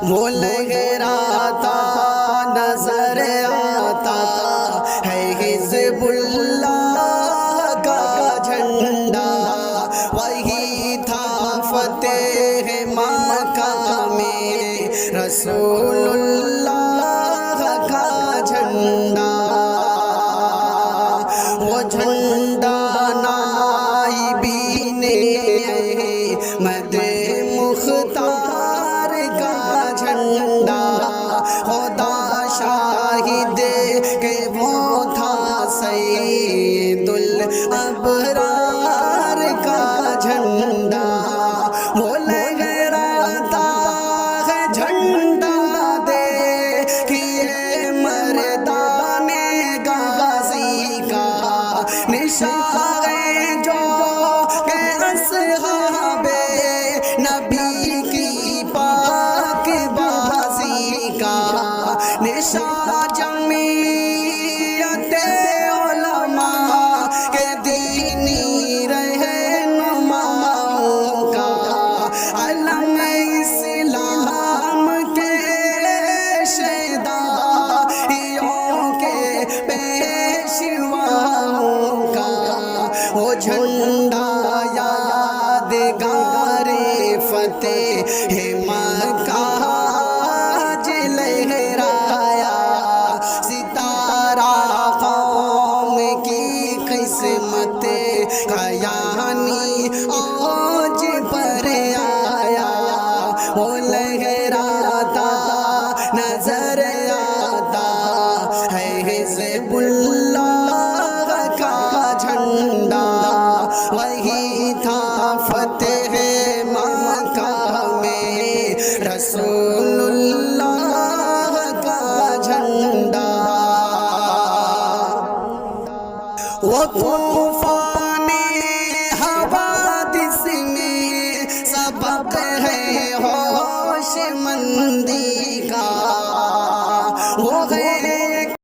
وہ لہراتا نظر آتا ہے حزب اللہ کا جھنڈا، وہی تھا فتح مکہ میں رسول اللہ کا جھنڈا۔ وہ جھنڈا نائبین احمد مختار کا جھنڈا، خدا شاہد کہ وہ تھا سید الابرار کا جھنڈا۔ وہ لہراتا ہے جھنڈا دیکھیے مردان غازی کا، نشان ہے جو کہ اصحاب نبی کی پاک بازی کا، نشان جمعیت علماء کے دینی رہنماؤں کا، علم اسلام کے شیدائیوں کے پیشواؤں کا۔ وہ جھنڈا یادگار فتح مکہ آج لہرایا، ستارہ قوم کی قسمت کا یعنی آج پر آیا۔ وہ لہراتا نظر آتا ہے حزب اللہ کا جھنڈا، وہی تھا فتح مکہ میں رسول اللہ کا جھنڈا۔ وہ طوفان حوادث میں سبق ہے ہوش مندی کا، وہ ہے